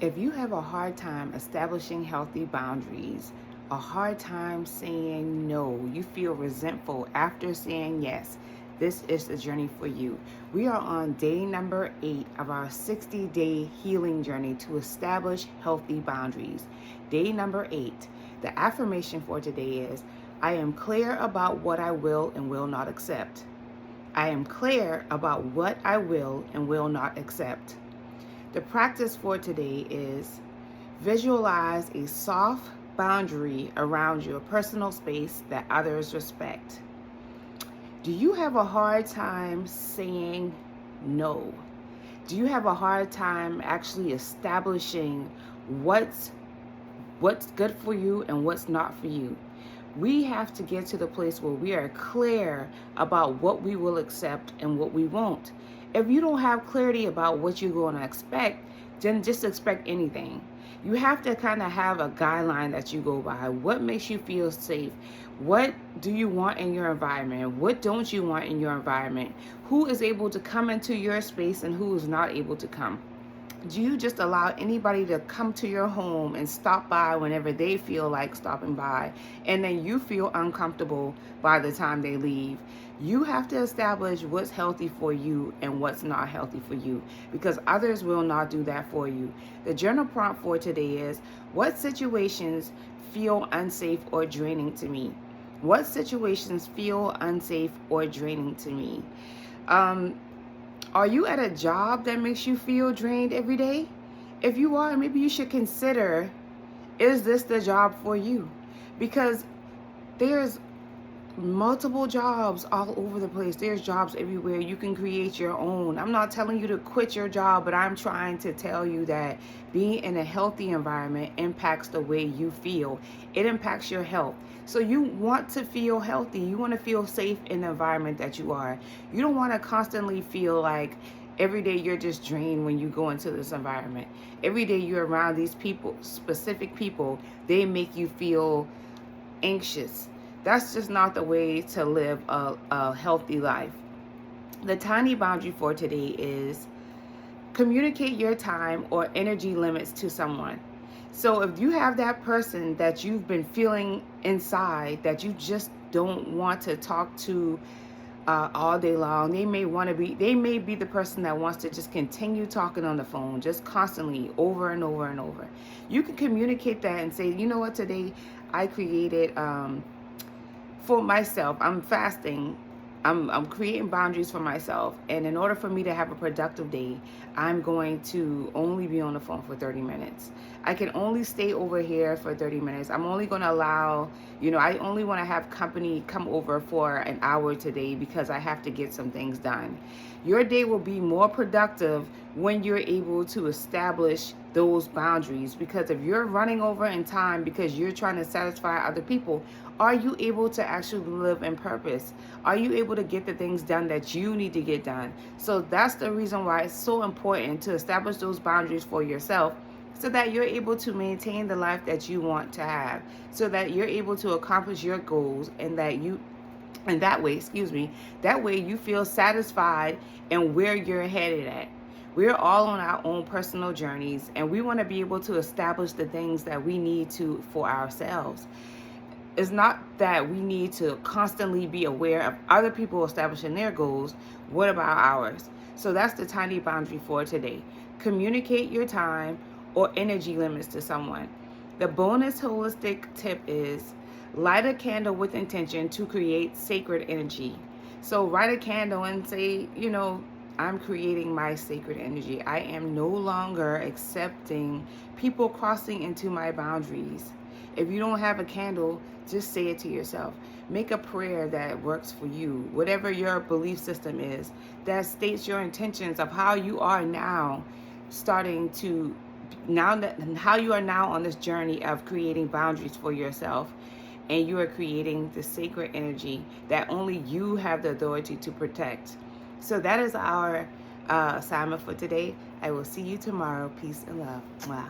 If you have a hard time establishing healthy boundaries, a hard time saying no, you feel resentful after saying yes, this is the journey for you. We are on day number 8 of our 60-day healing journey to establish healthy boundaries. Day number 8. The affirmation for today is, I am clear about what I will and will not accept. I am clear about what I will and will not accept. The practice for today is visualize a soft boundary around your personal space that others respect. Do you have a hard time saying no? Do you have a hard time actually establishing what's good for you and what's not for you? We have to get to the place where we are clear about what we will accept and what we won't. If you don't have clarity about what you're going to expect, then just expect anything. You have to kind of have a guideline that you go by. What makes you feel safe? What do you want in your environment? What don't you want in your environment? Who is able to come into your space and who is not able to come? Do you just allow anybody to come to your home and stop by whenever they feel like stopping by, and then you feel uncomfortable by the time they leave? You have to establish what's healthy for you and what's not healthy for you, because others will not do that for you. The journal prompt for today is, what situations feel unsafe or draining to me? What situations feel unsafe or draining to me? Are you at a job that makes you feel drained every day? If you are, maybe you should consider, is this the job for you? Because there's multiple jobs all over the place. There's jobs everywhere. You can create your own. I'm not telling you to quit your job, but I'm trying to tell you that being in a healthy environment impacts the way you feel. It impacts your health. So you want to feel healthy. You want to feel safe in the environment that you are. You don't want to constantly feel like every day you're just drained when you go into this environment. Every day you're around these people, specific people, they make you feel anxious. That's just not the way to live a healthy life. The tiny boundary for today is communicate your time or energy limits to someone. So if you have that person that you've been feeling inside that you just don't want to talk to all day long, they may be the person that wants to just continue talking on the phone, just constantly over and over and over. You can communicate that and say, you know what, today I created for myself, I'm fasting. I'm creating boundaries for myself, and in order for me to have a productive day, I'm going to only be on the phone for 30 minutes. I can only stay over here for 30 minutes. I'm only going to allow, I only want to have company come over for an hour today because I have to get some things done. Your day will be more productive when you're able to establish those boundaries, because if you're running over in time because you're trying to satisfy other people, are you able to actually live in purpose? Are you able to get the things done that you need to get done? So that's the reason why it's so important to establish those boundaries for yourself, so that you're able to maintain the life that you want to have, so that you're able to accomplish your goals, and that way you feel satisfied in where you're headed at. We're all on our own personal journeys, and we want to be able to establish the things that we need to for ourselves. It's not that we need to constantly be aware of other people establishing their goals. What about ours? So that's the tiny boundary for today. Communicate your time or energy limits to someone. The bonus holistic tip is light a candle with intention to create sacred energy. So light a candle and say, I'm creating my sacred energy. I am no longer accepting people crossing into my boundaries. If you don't have a candle, just say it to yourself. Make a prayer that works for you. Whatever your belief system is, that states your intentions of how you are now, how you are now on this journey of creating boundaries for yourself. And you are creating the sacred energy that only you have the authority to protect. So that is our assignment for today. I will see you tomorrow. Peace and love. Wow.